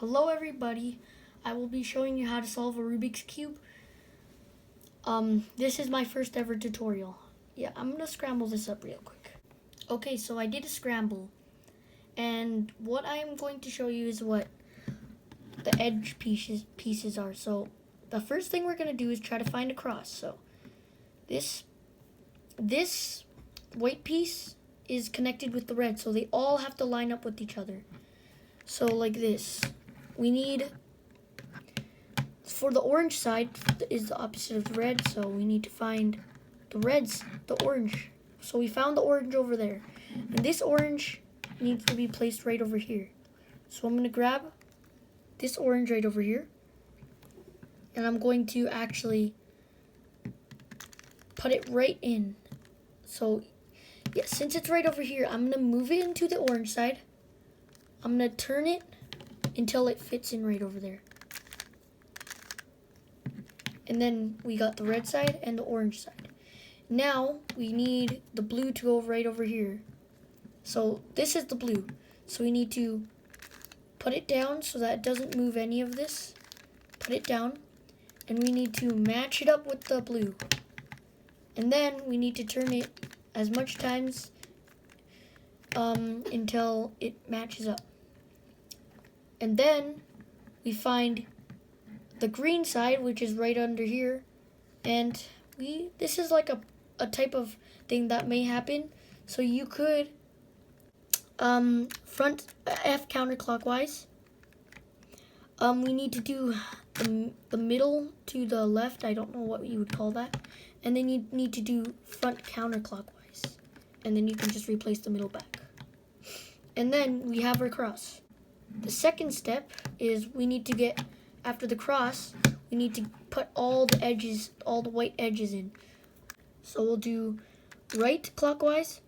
Hello everybody, I will be showing you how to solve a Rubik's Cube. This is my first ever tutorial. Yeah, I'm going to scramble this up real quick. Okay, so I did a scramble, and what I am going to show you is what the edge pieces are. So the first thing we're going to do is try to find a cross. So this white piece is connected with the red, so they all have to line up with each other. So like this. We need, for the orange side is the opposite of the red, so we need to find the orange. So we found the orange over there. And this orange needs to be placed right over here. So I'm going to grab this orange right over here. And I'm going to actually put it right in. So yeah, since it's right over here, I'm going to move it into the orange side. I'm going to turn it until it fits in right over there. And then we got the red side and the orange side. Now we need the blue to go right over here. So this is the blue. So we need to put it down so that it doesn't move any of this. Put it down. And we need to match it up with the blue. And then we need to turn it as much times until it matches up. And then we find the green side, which is right under here. And this is like a type of thing that may happen. So you could front F counterclockwise. We need to do the middle to the left. I don't know what you would call that. And then you need to do front counterclockwise. And then you can just replace the middle back. And then we have our cross. The second step is we need to get, after the cross, we need to put all the edges, all the white edges in. So we'll do right clockwise,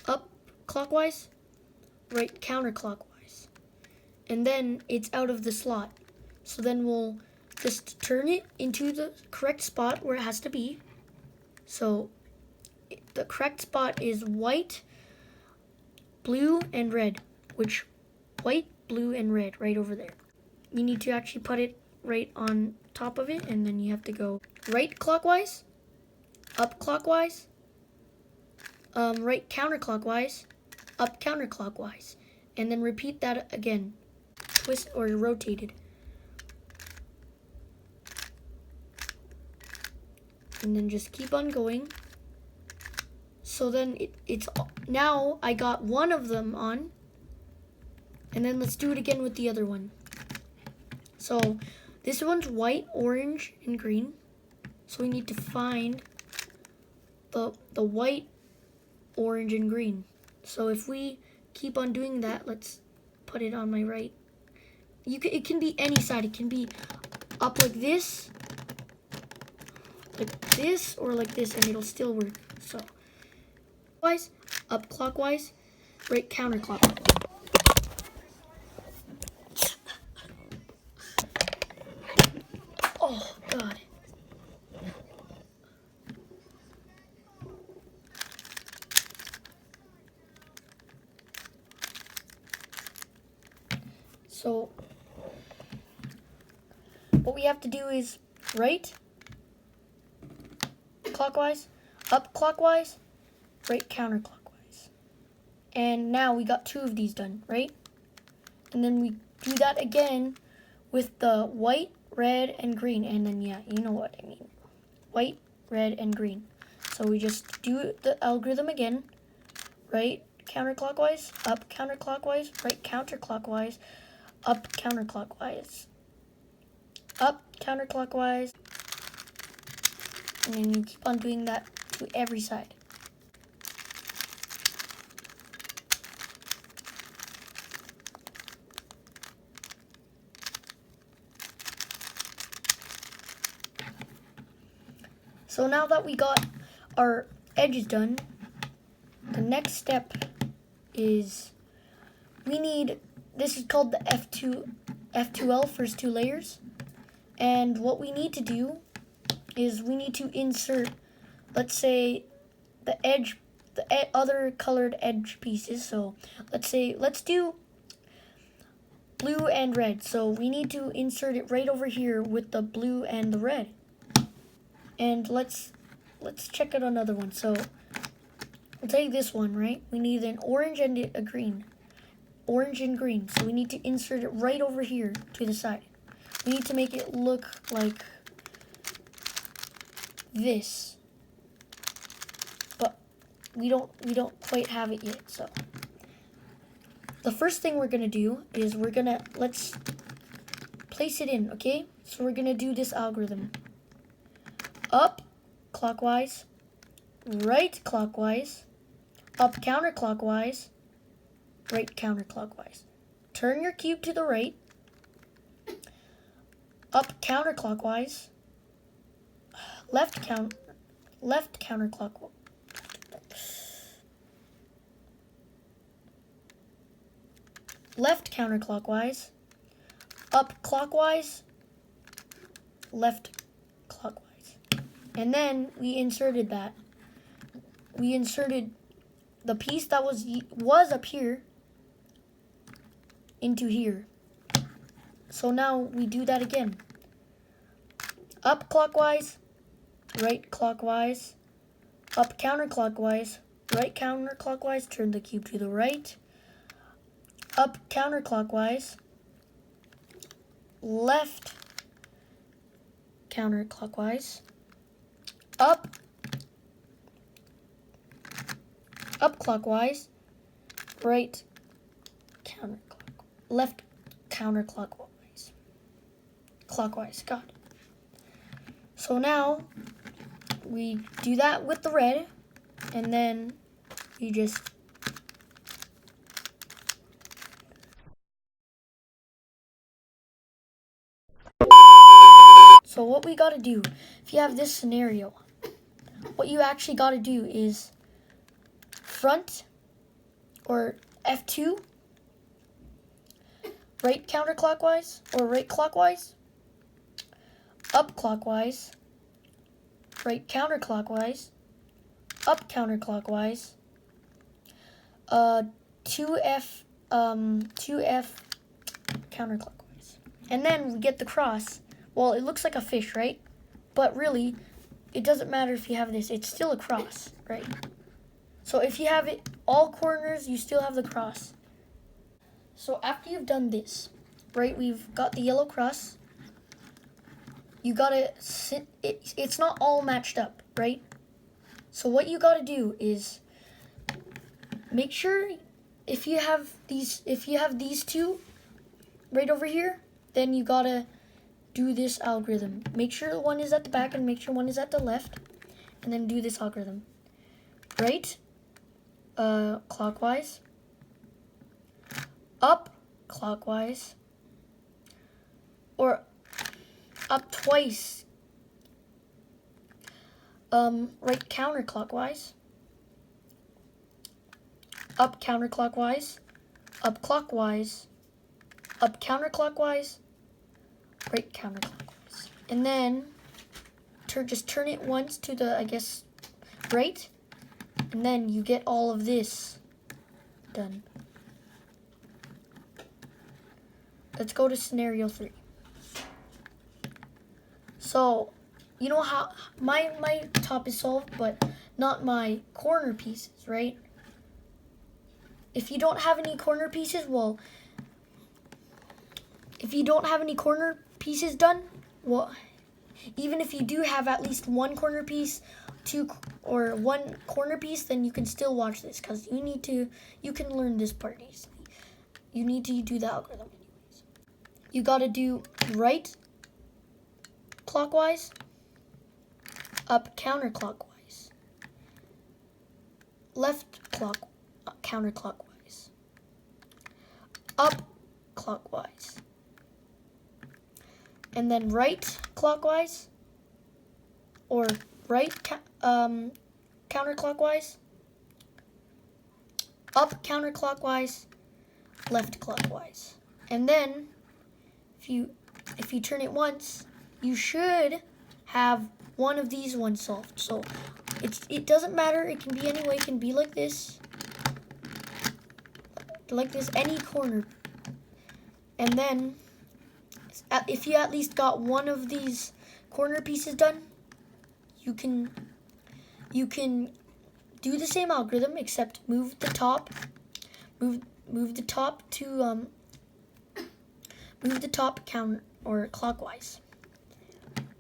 up clockwise, right counterclockwise. And then it's out of the slot. So then we'll just turn it into the correct spot where it has to be. So the correct spot is white, blue, and red, which white, blue, and red right over there. You need to actually put it right on top of it, and then you have to go right clockwise, up clockwise, right counterclockwise, up counterclockwise, and then repeat that again. Twist or rotate it. And then just keep on going. So then it's now I got one of them on. And then let's do it again with the other one. So this one's white, orange, and green. So we need to find the white, orange, and green. So if we keep on doing that, let's put it on my right. It can be any side. It can be up like this, or like this, and it'll still work. So clockwise, up clockwise, right counterclockwise. Oh, God. So, what we have to do is right, clockwise, up clockwise, right counterclockwise. And now we got two of these done, right? And then we do that again with the white, red, and green. And then, yeah, you know what I mean. White, red, and green. So we just do the algorithm again. Right counterclockwise, up counterclockwise, right counterclockwise, up counterclockwise, up counterclockwise. And then you keep on doing that to every side. So now that we got our edges done, the next step is this is called the F2L, first two layers. And what we need to do is we need to insert, let's say, the other colored edge pieces. So let's do blue and red. So we need to insert it right over here with the blue and the red. And let's check out another one. So we'll take this one, right? We need an orange and a green. Orange and green. So we need to insert it right over here to the side. We need to make it look like this. But we don't quite have it yet. So the first thing we're gonna do is let's place it in, okay? So we're gonna do this algorithm. Up clockwise, right clockwise, up counterclockwise, right counterclockwise. Turn your cube to the right, up counterclockwise, left counterclockwise. Left counterclockwise, up clockwise, left clockwise. And then we inserted that. We inserted the piece that was up here into here. So now we do that again. Up clockwise, right clockwise, up counterclockwise, right counterclockwise, turn the cube to the right, up counterclockwise, left counterclockwise, up clockwise, right counterclockwise, left counterclockwise, clockwise. Got it. So now we do that with the red, and then you just so what we gotta do, if you have this scenario, what you actually gotta do is front or F2, right counterclockwise or right clockwise, up clockwise, right counterclockwise, up counterclockwise, 2F counterclockwise. And then we get the cross. Well, it looks like a fish, right? But really, it doesn't matter if you have this. It's still a cross, right? So if you have it all corners, you still have the cross. So after you've done this, right, we've got the yellow cross. You gotta sit, it's not all matched up, right? So what you gotta do is make sure if you have these two right over here, then you gotta do this algorithm. Make sure one is at the back and make sure one is at the left, and then do this algorithm. Right, clockwise, up clockwise, or up twice, right counterclockwise, up counterclockwise, up clockwise, up counterclockwise, right counterclockwise. And then just turn it once to the, I guess, right, and then you get all of this done. Let's go to scenario 3. So, you know how my top is solved, but not my corner pieces, right? If you don't have any corner pieces, well, if you don't have any corner pieces done, well, even if you do have at least one corner piece, one corner piece, then you can still watch this, because you can learn this part easily. You need to do the algorithm anyways. You gotta do right clockwise, up counterclockwise, left counterclockwise, up clockwise, and then right clockwise, or right counterclockwise, up counterclockwise, left clockwise. And then if you turn it once, you should have one of these ones solved. So it doesn't matter, it can be any way, it can be like this, any corner. And then, if you at least got one of these corner pieces done, you can do the same algorithm, except move the top to move the top counter or clockwise.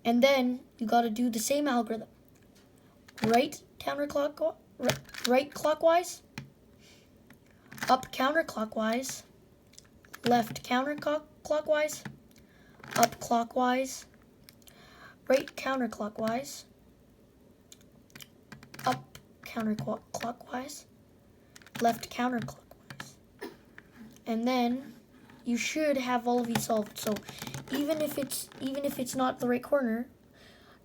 And then you got to do the same algorithm. Right clockwise, up counterclockwise, left counterclockwise, up clockwise, right counterclockwise, up counterclockwise, left counterclockwise. And then you should have all of these solved. So even if it's not the right corner,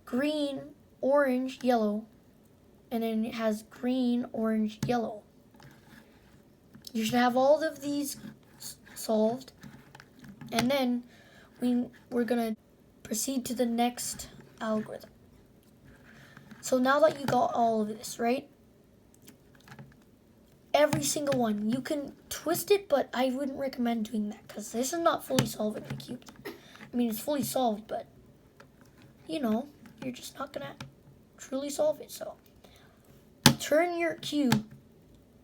green, orange, yellow, and then it has green, orange, yellow. You should have all of these solved, and then we're gonna proceed to the next algorithm. So now that you got all of this, right? Every single one, you can twist it, but I wouldn't recommend doing that because this is not fully solving the cube. I mean, it's fully solved, but you know, you're just not gonna truly solve it. So turn your cube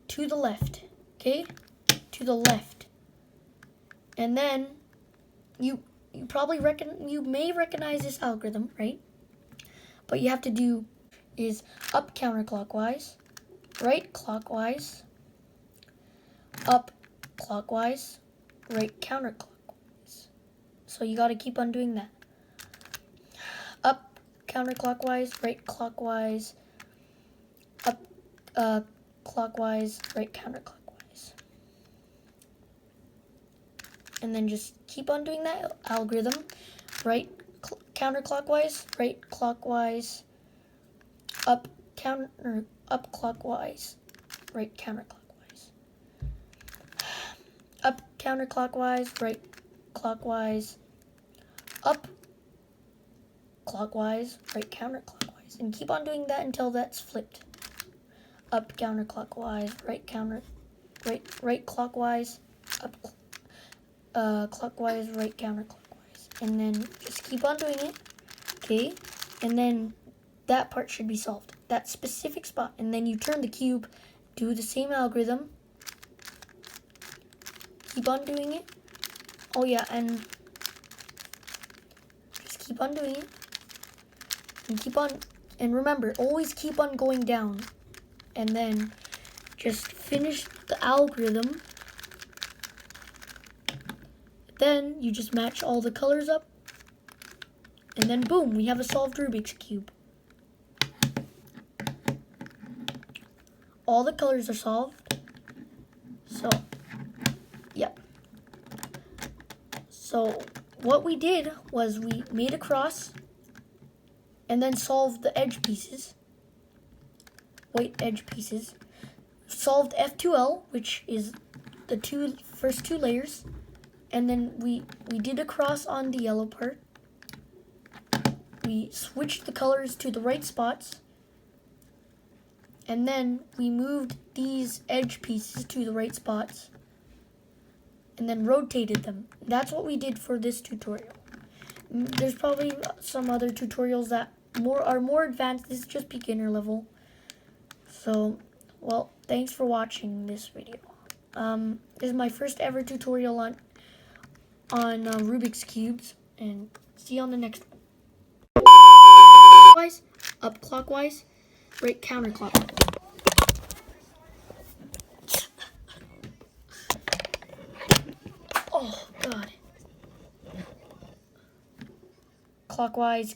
to the left, okay? To the left. And then you may recognize this algorithm, right? But you have to do is up counterclockwise, right clockwise, up clockwise, right counterclockwise. So you got to keep on doing that. Up counterclockwise, right clockwise, up clockwise, right counterclockwise. And then just keep on doing that algorithm. Right counterclockwise, right clockwise, up clockwise, right counterclockwise. Up counterclockwise, right clockwise, up clockwise, right counterclockwise. And keep on doing that until that's flipped. Up counterclockwise, right clockwise, up clockwise, right counterclockwise. And then just keep on doing it, okay? And then that part should be solved, that specific spot. And then you turn the cube, do the same algorithm, keep on doing it. Oh yeah, and just keep on doing it. And keep on, and remember, always keep on going down. And then just finish the algorithm. Then you just match all the colors up. And then boom, we have a solved Rubik's Cube. All the colors are solved. So, yep. So what we did was we made a cross and then solved the edge pieces. White edge pieces. Solved F2L, which is the first two layers. And then we did a cross on the yellow part. We switched the colors to the right spots. And then we moved these edge pieces to the right spots. And then rotated them. That's what we did for this tutorial. There's probably some other tutorials that are more advanced. This is just beginner level. So, well, thanks for watching this video. This is my first ever tutorial on Rubik's Cubes. And see you on the next one. Up clockwise, right counterclockwise. Oh God. Clockwise.